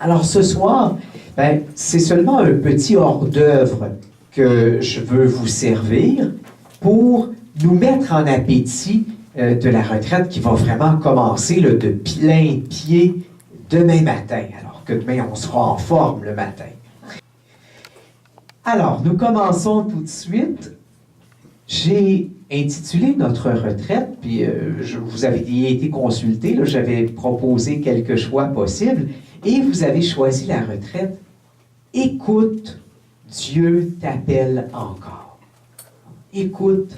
Alors ce soir, c'est seulement un petit hors-d'œuvre que je veux vous servir pour nous mettre en appétit de la retraite qui va vraiment commencer là, de plein pied demain matin, alors que demain on sera en forme le matin. Alors, nous commençons tout de suite. J'ai intitulé notre retraite, puis vous avez été consulté, là, j'avais proposé quelques choix possibles, et vous avez choisi la retraite. Écoute, Dieu t'appelle encore. Écoute,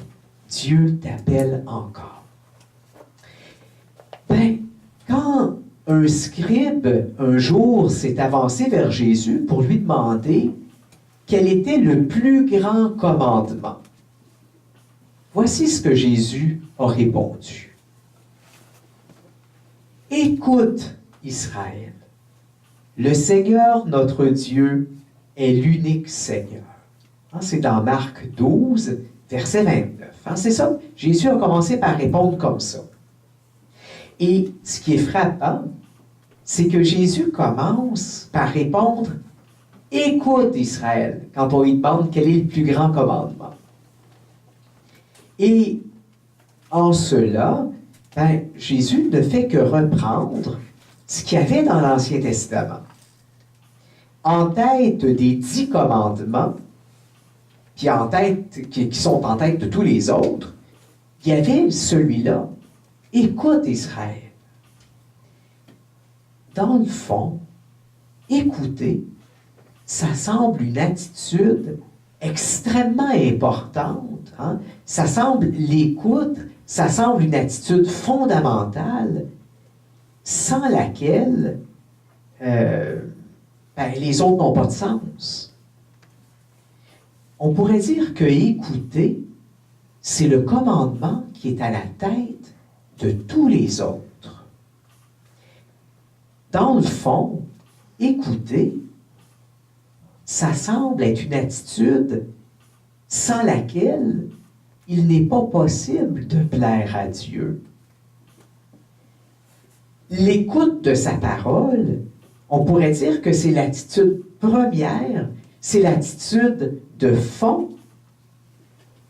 Dieu t'appelle encore. Quand un scribe, un jour, s'est avancé vers Jésus pour lui demander quel était le plus grand commandement, voici ce que Jésus a répondu. Écoute, Israël, le Seigneur, notre Dieu, est l'unique Seigneur. C'est dans Marc 12, verset 29. C'est ça, Jésus a commencé par répondre comme ça. Et ce qui est frappant, c'est que Jésus commence par répondre « Écoute, Israël », quand on lui demande quel est le plus grand commandement. Et en cela, Jésus ne fait que reprendre ce qu'il y avait dans l'Ancien Testament. En tête des 10 commandements, puis en tête, qui sont en tête de tous les autres, il y avait celui-là. Écoute, Israël. Dans le fond, écouter, ça semble une attitude extrêmement importante. Ça semble l'écoute, ça semble une attitude fondamentale sans laquelle les autres n'ont pas de sens. On pourrait dire que écouter, c'est le commandement qui est à la tête de tous les autres. Dans le fond, écouter, ça semble être une attitude sans laquelle il n'est pas possible de plaire à Dieu. L'écoute de sa parole, on pourrait dire que c'est l'attitude première, c'est l'attitude de fond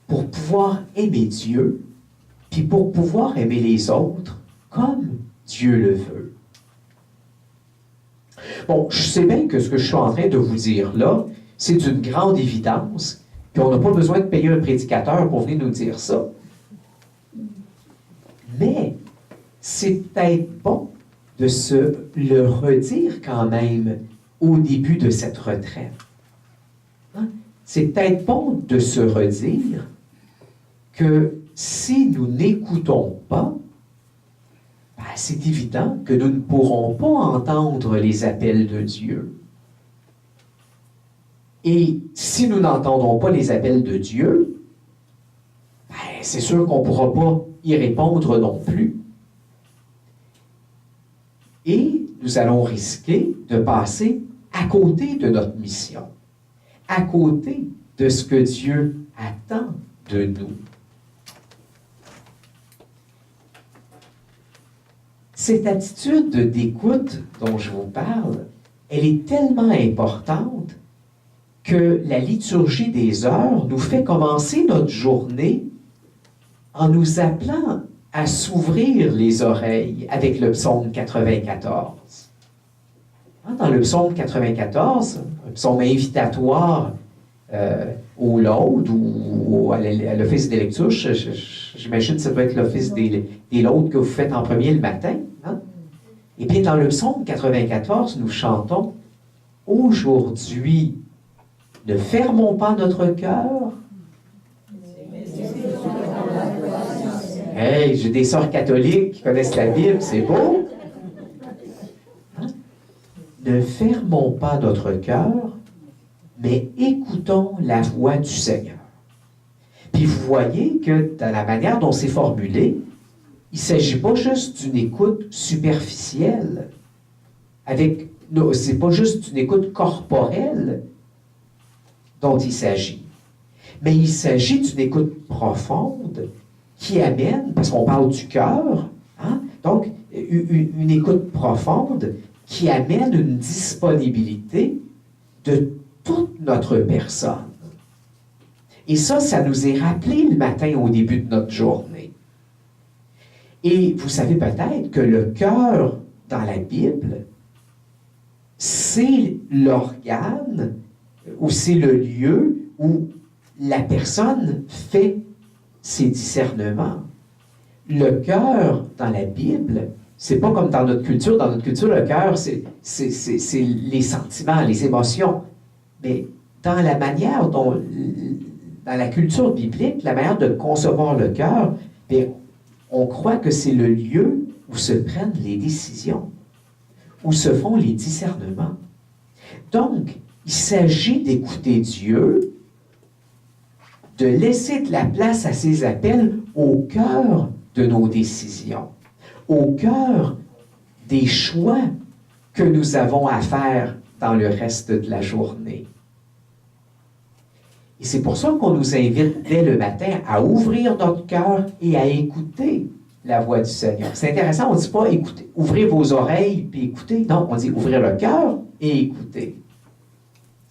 pour pouvoir aimer Dieu, puis pour pouvoir aimer les autres comme Dieu le veut. Bon, je sais bien que ce que je suis en train de vous dire là, c'est d'une grande évidence, puis on n'a pas besoin de payer un prédicateur pour venir nous dire ça. Mais c'est peut-être bon de se le redire quand même au début de cette retraite. C'est peut-être bon de se redire que si nous n'écoutons pas, c'est évident que nous ne pourrons pas entendre les appels de Dieu. Et si nous n'entendons pas les appels de Dieu, c'est sûr qu'on ne pourra pas y répondre non plus. Et nous allons risquer de passer à côté de notre mission, à côté de ce que Dieu attend de nous. Cette attitude d'écoute dont je vous parle, elle est tellement importante que la liturgie des heures nous fait commencer notre journée en nous appelant à s'ouvrir les oreilles avec le psaume 94. Dans le psaume 94, un psaume invitatoire au Laude ou à l'office des lectures, j'imagine que ça doit être l'office des Laudes que vous faites en premier le matin. Et bien, dans le psaume 94, nous chantons « Aujourd'hui, ne fermons pas notre cœur. » Hey, j'ai des sœurs catholiques qui connaissent la Bible, c'est beau. Ne fermons pas notre cœur, mais écoutons la voix du Seigneur. Puis vous voyez que dans la manière dont c'est formulé, il ne s'agit pas juste d'une écoute superficielle. C'est pas juste d'une écoute corporelle dont il s'agit. Mais il s'agit d'une écoute profonde qui amène, parce qu'on parle du cœur, donc une écoute profonde qui amène une disponibilité de toute notre personne. Et ça nous est rappelé le matin au début de notre journée. Et vous savez peut-être que le cœur dans la Bible, c'est l'organe ou c'est le lieu où la personne fait ses discernements. Le cœur dans la Bible, c'est pas comme dans notre culture. Dans notre culture, le cœur, c'est les sentiments, les émotions. Mais dans la manière dont, dans la culture biblique, la manière de concevoir le cœur, on croit que c'est le lieu où se prennent les décisions, où se font les discernements. Donc, il s'agit d'écouter Dieu, de laisser de la place à ses appels au cœur de nos décisions, au cœur des choix que nous avons à faire dans le reste de la journée. Et c'est pour ça qu'on nous invite dès le matin à ouvrir notre cœur et à écouter la voix du Seigneur. C'est intéressant, on ne dit pas écoutez, ouvrez vos oreilles puis écoutez. Non, on dit ouvrir le cœur et écouter.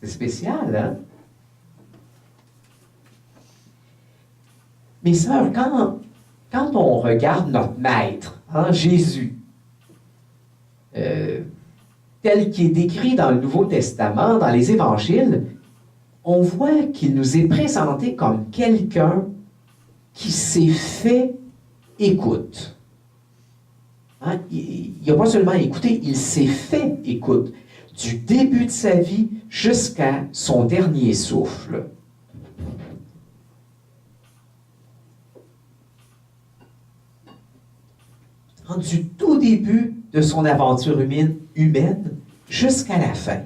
C'est spécial, hein? Mes sœurs, quand on regarde notre Maître, hein, Jésus, tel qu'il est décrit dans le Nouveau Testament, dans les Évangiles, on voit qu'il nous est présenté comme quelqu'un qui s'est fait écoute. Hein? Il n'a pas seulement écouté, il s'est fait écoute, du début de sa vie jusqu'à son dernier souffle. Du tout début de son aventure humaine jusqu'à la fin.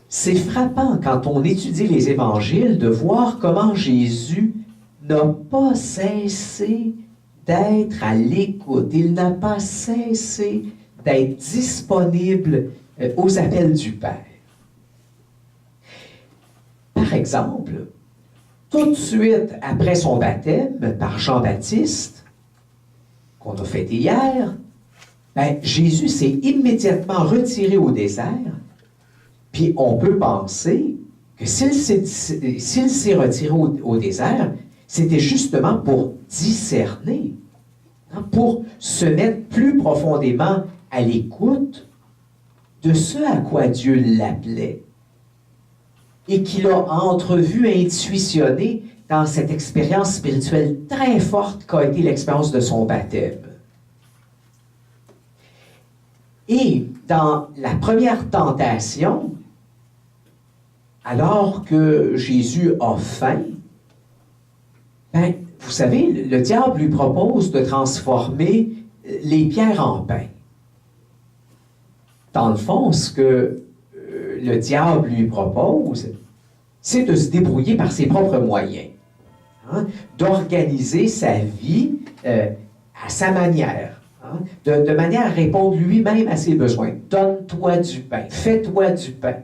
C'est frappant quand on étudie les évangiles de voir comment Jésus n'a pas cessé d'être à l'écoute. Il n'a pas cessé d'être disponible aux appels du Père. Par exemple, tout de suite après son baptême par Jean-Baptiste, qu'on a fêté hier, Jésus s'est immédiatement retiré au désert. Puis on peut penser que s'il s'est retiré au désert, c'était justement pour discerner, hein, pour se mettre plus profondément à l'écoute de ce à quoi Dieu l'appelait et qu'il a entrevu, intuitionné dans cette expérience spirituelle très forte qu'a été l'expérience de son baptême. Et dans la première tentation, alors que Jésus a faim, vous savez, le diable lui propose de transformer les pierres en pain. Dans le fond, ce que le diable lui propose, c'est de se débrouiller par ses propres moyens, hein, d'organiser sa vie à sa manière, hein, de manière à répondre lui-même à ses besoins. Donne-toi du pain, fais-toi du pain.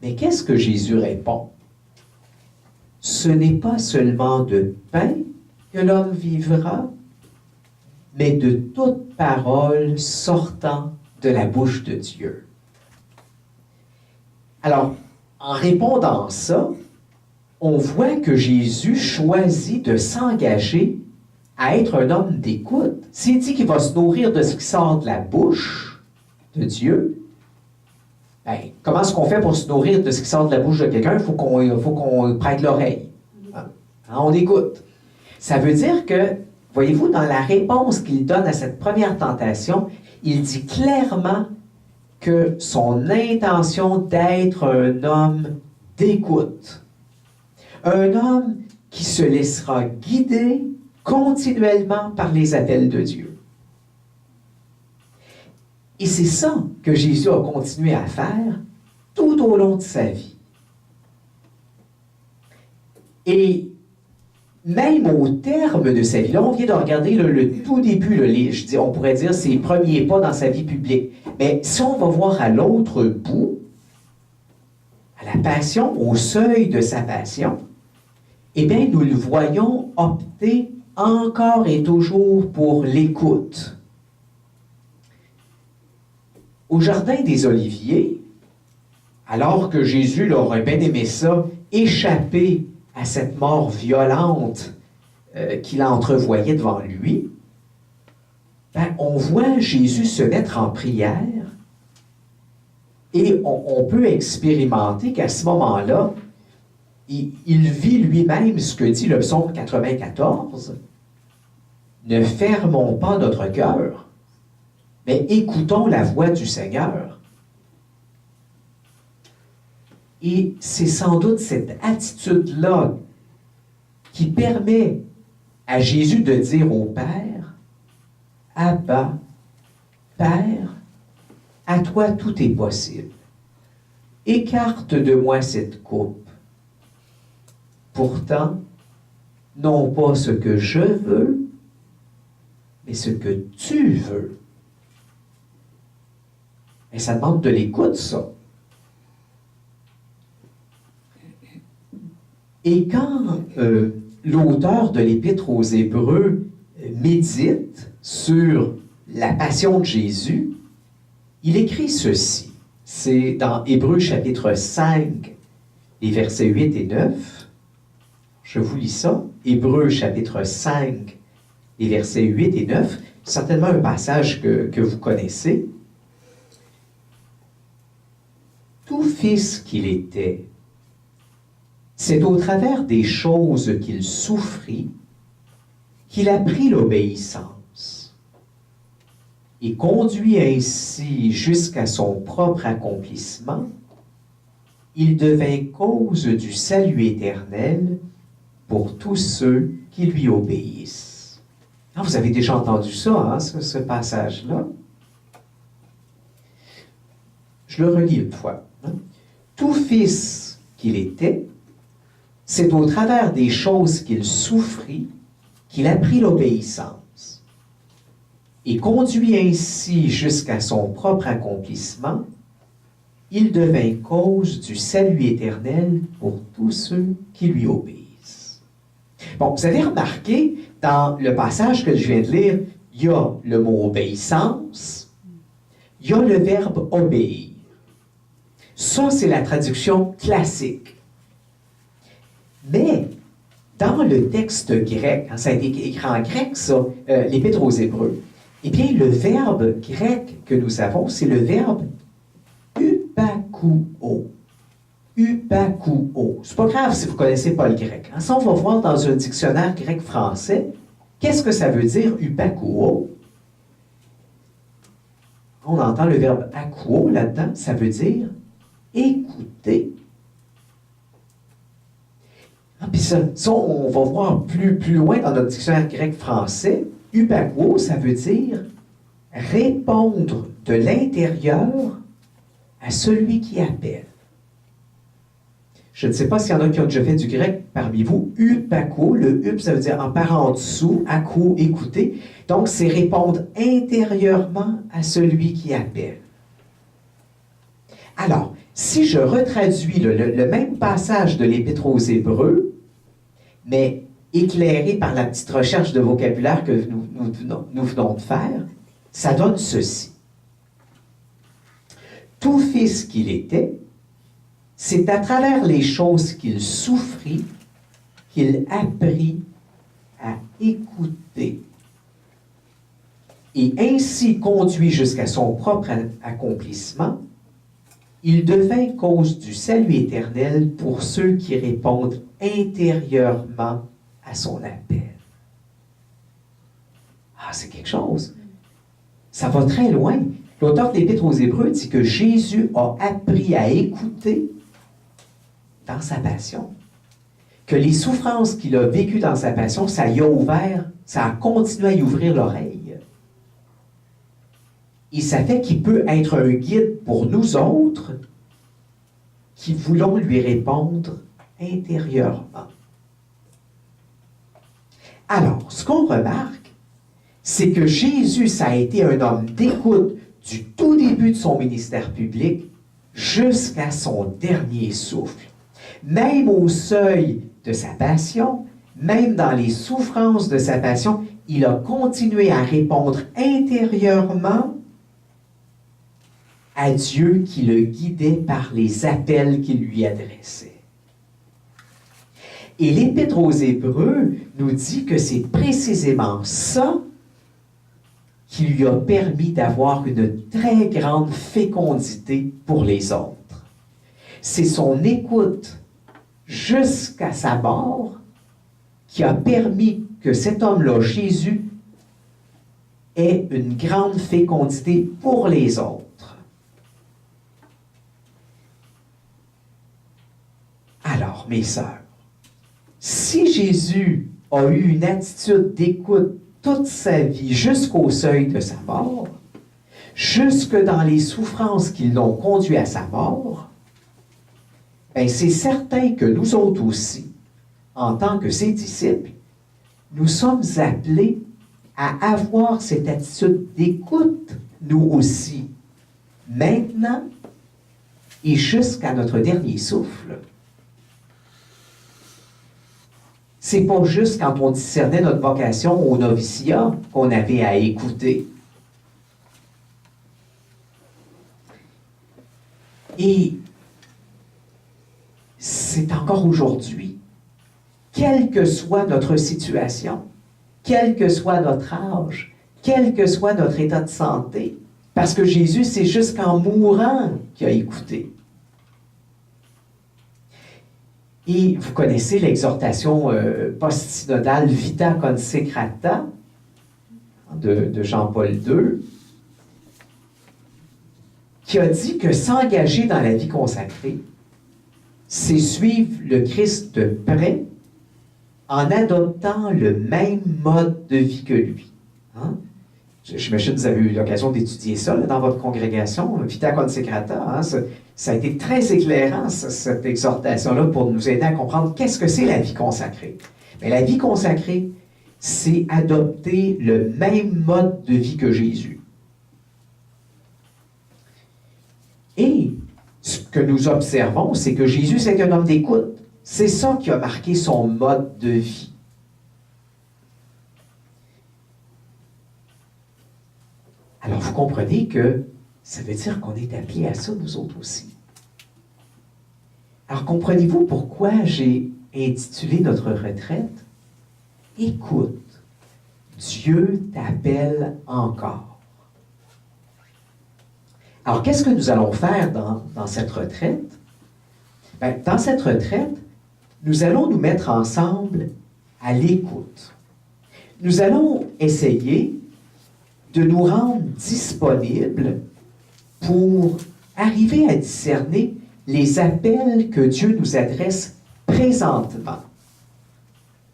Mais qu'est-ce que Jésus répond? Ce n'est pas seulement de pain que l'homme vivra, mais de toute parole sortant de la bouche de Dieu. Alors, en répondant ça, on voit que Jésus choisit de s'engager à être un homme d'écoute. S'il dit qu'il va se nourrir de ce qui sort de la bouche de Dieu, comment est-ce qu'on fait pour se nourrir de ce qui sort de la bouche de quelqu'un? Il faut qu'on prête l'oreille. Hein? On écoute. Ça veut dire que, voyez-vous, dans la réponse qu'il donne à cette première tentation, il dit clairement que son intention d'être un homme d'écoute, un homme qui se laissera guider continuellement par les appels de Dieu. Et c'est ça que Jésus a continué à faire tout au long de sa vie. Et même au terme de sa vie, là, on vient de regarder le tout début, on pourrait dire ses premiers pas dans sa vie publique. Mais si on va voir à l'autre bout, à la passion, au seuil de sa passion, eh bien, nous le voyons opter encore et toujours pour l'écoute. Au Jardin des Oliviers, alors que Jésus aurait bien aimé ça, échapper à cette mort violente qu'il entrevoyait devant lui, on voit Jésus se mettre en prière et on peut expérimenter qu'à ce moment-là, il vit lui-même ce que dit le psaume 94. Ne fermons pas notre cœur, mais écoutons la voix du Seigneur. Et c'est sans doute cette attitude-là qui permet à Jésus de dire au Père, « Abba, Père, à toi tout est possible. Écarte de moi cette coupe. Pourtant, non pas ce que je veux, mais ce que tu veux. » Et ça demande de l'écoute, ça. Et quand l'auteur de l'Épître aux Hébreux médite sur la passion de Jésus, il écrit ceci. C'est dans Hébreux chapitre 5, les versets 8 et 9. Je vous lis ça. Hébreux chapitre 5, les versets 8 et 9. Certainement un passage que vous connaissez. Tout fils qu'il était, c'est au travers des choses qu'il souffrit qu'il apprit l'obéissance et conduit ainsi jusqu'à son propre accomplissement, il devint cause du salut éternel pour tous ceux qui lui obéissent. Ah, vous avez déjà entendu ça, hein, ce passage-là? Je le relis une fois. Hein? Tout fils qu'il était, c'est au travers des choses qu'il souffrit qu'il apprit l'obéissance et conduit ainsi jusqu'à son propre accomplissement, il devint cause du salut éternel pour tous ceux qui lui obéissent. Bon, vous avez remarqué, dans le passage que je viens de lire, il y a le mot obéissance, il y a le verbe obéir. Ça, c'est la traduction classique. Mais, dans le texte grec, ça a été écrit en grec, ça, l'Épître aux Hébreux, eh bien, le verbe grec que nous avons, c'est le verbe upakouo. Upakouo. C'est pas grave si vous ne connaissez pas le grec. Ça, on va voir dans un dictionnaire grec-français, qu'est-ce que ça veut dire upakouo? On entend le verbe akouo là-dedans, ça veut dire écouter. Puis ça, on va voir plus loin dans notre dictionnaire grec-français. Upakouo, ça veut dire répondre de l'intérieur à celui qui appelle. Je ne sais pas s'il y en a qui ont déjà fait du grec parmi vous. Upakouo, le up, ça veut dire en par en dessous, akouo, écouter. Donc, c'est répondre intérieurement à celui qui appelle. Alors, si je retraduis le même passage de l'Épître aux Hébreux, mais éclairé par la petite recherche de vocabulaire que nous venons de faire, ça donne ceci. Tout fils qu'il était, c'est à travers les choses qu'il souffrit qu'il apprit à écouter et ainsi conduit jusqu'à son propre accomplissement, il devint cause du salut éternel pour ceux qui répondent intérieurement à son appel. Ah, c'est quelque chose. Ça va très loin. L'auteur de l'Épître aux Hébreux dit que Jésus a appris à écouter dans sa passion. Que les souffrances qu'il a vécues dans sa passion, ça y a ouvert, ça a continué à y ouvrir l'oreille. Et ça fait qu'il peut être un guide pour nous autres qui voulons lui répondre intérieurement. Alors, ce qu'on remarque, c'est que Jésus, ça a été un homme d'écoute du tout début de son ministère public jusqu'à son dernier souffle. Même au seuil de sa passion, même dans les souffrances de sa passion, il a continué à répondre intérieurement à Dieu qui le guidait par les appels qu'il lui adressait. Et l'Épître aux Hébreux nous dit que c'est précisément ça qui lui a permis d'avoir une très grande fécondité pour les autres. C'est son écoute jusqu'à sa mort qui a permis que cet homme-là, Jésus, ait une grande fécondité pour les autres. Alors, mes sœurs, si Jésus a eu une attitude d'écoute toute sa vie jusqu'au seuil de sa mort, jusque dans les souffrances qui l'ont conduit à sa mort, bien, c'est certain que nous autres aussi, en tant que ses disciples, nous sommes appelés à avoir cette attitude d'écoute, nous aussi, maintenant et jusqu'à notre dernier souffle. C'est pas juste quand on discernait notre vocation au noviciat qu'on avait à écouter. Et c'est encore aujourd'hui, quelle que soit notre situation, quel que soit notre âge, quel que soit notre état de santé, parce que Jésus, c'est jusqu'en mourant qu'il a écouté. Et vous connaissez l'exhortation post-synodale Vita Consecrata de Jean-Paul II, qui a dit que s'engager dans la vie consacrée, c'est suivre le Christ de près en adoptant le même mode de vie que lui. Hein? J'imagine que vous avez eu l'occasion d'étudier ça là, dans votre congrégation, Vita Consecrata. Hein? Ça a été très éclairant, cette exhortation-là, pour nous aider à comprendre qu'est-ce que c'est la vie consacrée. Mais la vie consacrée, c'est adopter le même mode de vie que Jésus. Et ce que nous observons, c'est que Jésus, c'est un homme d'écoute. C'est ça qui a marqué son mode de vie. Alors, vous comprenez que ça veut dire qu'on est appelés à ça, nous autres aussi. Alors, comprenez-vous pourquoi j'ai intitulé notre retraite « Écoute, Dieu t'appelle encore ». Alors, qu'est-ce que nous allons faire dans cette retraite? Bien, dans cette retraite, nous allons nous mettre ensemble à l'écoute. Nous allons essayer de nous rendre disponibles pour arriver à discerner les appels que Dieu nous adresse présentement.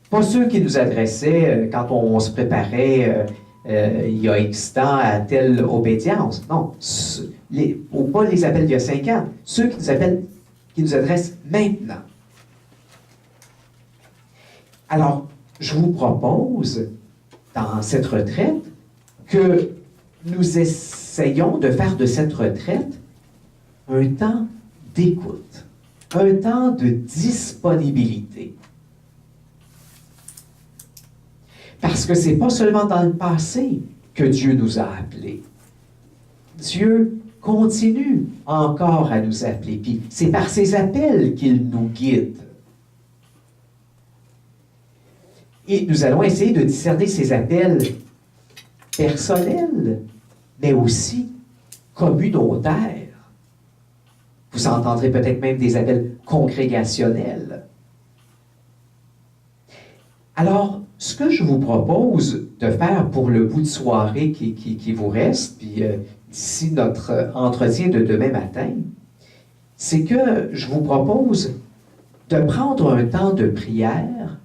Pas ceux qu'il nous adressait quand on se préparait il y a X temps à telle obédience. Non, pas les appels d'il y a 5 ans, ceux qui nous adressent maintenant. Alors, je vous propose, dans cette retraite, que nous essayons de faire de cette retraite un temps d'écoute, un temps de disponibilité. Parce que ce n'est pas seulement dans le passé que Dieu nous a appelés. Dieu continue encore à nous appeler, puis c'est par ses appels qu'il nous guide. Et nous allons essayer de discerner ces appels personnels, mais aussi communautaires. Vous entendrez peut-être même des appels congrégationnels. Alors, ce que je vous propose de faire pour le bout de soirée qui vous reste, puis d'ici notre entretien de demain matin, c'est que je vous propose de prendre un temps de prière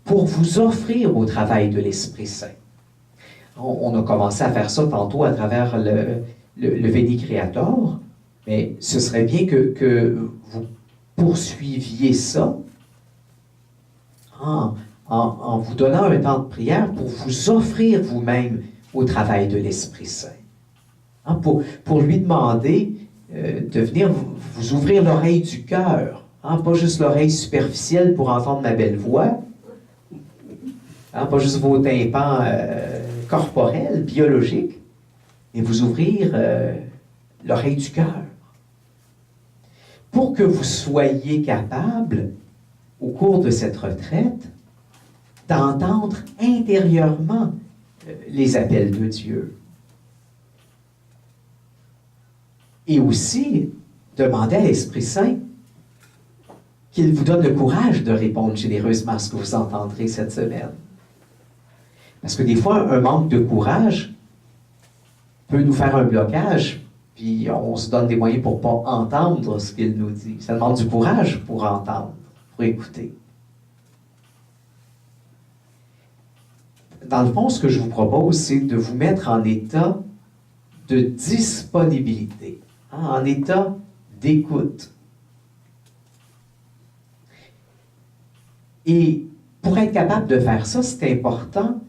pour vous offrir au travail de l'Esprit Saint. On a commencé à faire ça tantôt à travers le Veni Creator, mais ce serait bien que vous poursuiviez ça en vous donnant un temps de prière pour vous offrir vous-même au travail de l'Esprit Saint. Hein, pour lui demander de venir vous ouvrir l'oreille du cœur, hein, pas juste l'oreille superficielle pour entendre ma belle voix, hein, pas juste vos tympans corporels, biologiques, mais vous ouvrir l'oreille du cœur. Pour que vous soyez capable, au cours de cette retraite, d'entendre intérieurement les appels de Dieu. Et aussi, demander à l'Esprit Saint qu'il vous donne le courage de répondre généreusement à ce que vous entendrez cette semaine. Parce que des fois, un manque de courage peut nous faire un blocage, puis on se donne des moyens pour ne pas entendre ce qu'il nous dit. Ça demande du courage pour entendre, pour écouter. Dans le fond, ce que je vous propose, c'est de vous mettre en état de disponibilité, en état d'écoute. Et pour être capable de faire ça, c'est important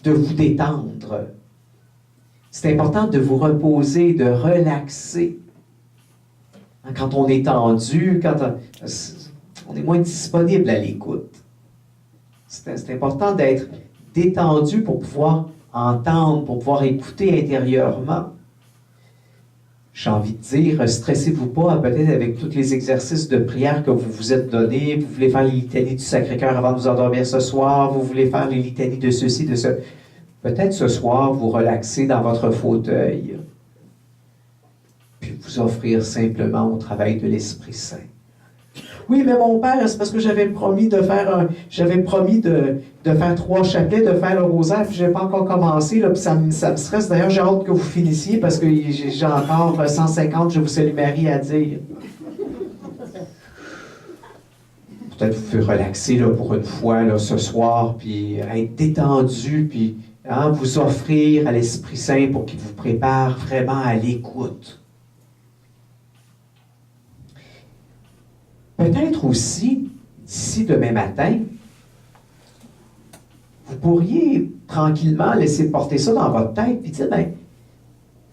de vous détendre. C'est important de vous reposer, de relaxer. Quand on est tendu, quand on est moins disponible à l'écoute. C'est important d'être détendu pour pouvoir entendre, pour pouvoir écouter intérieurement. J'ai envie de dire, stressez-vous pas, peut-être avec tous les exercices de prière que vous vous êtes donnés. Vous voulez faire les litanies du Sacré-Cœur avant de vous endormir ce soir. Vous voulez faire les litanies de ceci, de ce... Peut-être ce soir, vous relaxer dans votre fauteuil. Puis vous offrir simplement au travail de l'Esprit Saint. Oui, mais mon père, c'est parce que j'avais promis de faire 3 chapelets, de faire le rosaire, puis je n'ai pas encore commencé, là, puis ça me stresse. D'ailleurs, j'ai hâte que vous finissiez, parce que j'ai encore 150 Je vous salue Marie à dire. Peut-être vous pouvez relaxer là, pour une fois là, ce soir, puis être détendu, puis vous offrir à l'Esprit Saint pour qu'il vous prépare vraiment à l'écoute. Peut-être aussi, d'ici demain matin, vous pourriez tranquillement laisser porter ça dans votre tête et dire,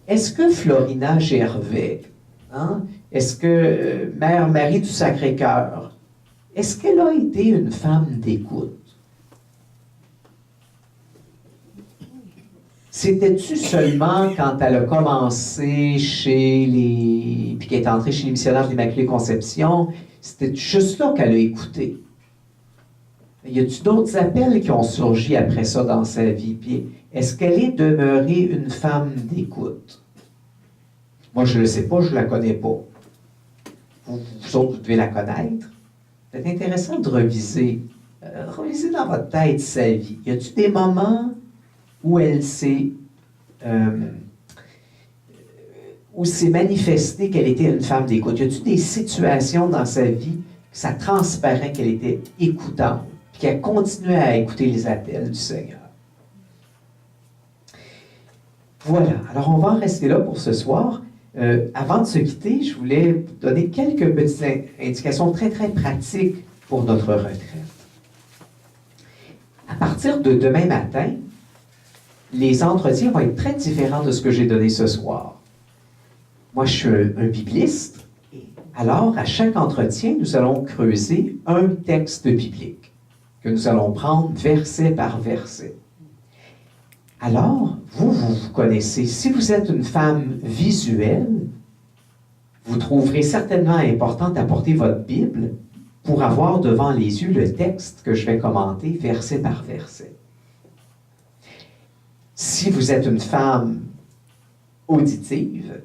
est-ce que Florina Gervais, est-ce que Mère Marie du Sacré-Cœur, est-ce qu'elle a été une femme d'écoute? C'était-tu seulement quand elle a commencé puis qu'elle est entrée chez les missionnaires de l'Immaculée Conception, c'était juste là qu'elle a écouté? Y a-t-il d'autres appels qui ont surgi après ça dans sa vie? Puis est-ce qu'elle est demeurée une femme d'écoute? Moi, je ne le sais pas, je ne la connais pas. Vous autres, vous devez la connaître. C'est intéressant de reviser dans votre tête sa vie. Y a-t-il des moments où elle s'est manifesté qu'elle était une femme d'écoute? Y a-t-il des situations dans sa vie que ça transparaît qu'elle était écoutante, puis qu'elle continuait à écouter les appels du Seigneur? Voilà, alors on va en rester là pour ce soir. Avant de se quitter, je voulais vous donner quelques petites indications très, très pratiques pour notre retraite. À partir de demain matin, les entretiens vont être très différents de ce que j'ai donné ce soir. Moi, je suis un bibliste. Alors, à chaque entretien, nous allons creuser un texte biblique que nous allons prendre verset par verset. Alors, vous connaissez. Si vous êtes une femme visuelle, vous trouverez certainement important d'apporter votre Bible pour avoir devant les yeux le texte que je vais commenter verset par verset. Si vous êtes une femme auditive,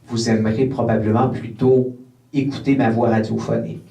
vous aimerez probablement plutôt écouter ma voix radiophonique.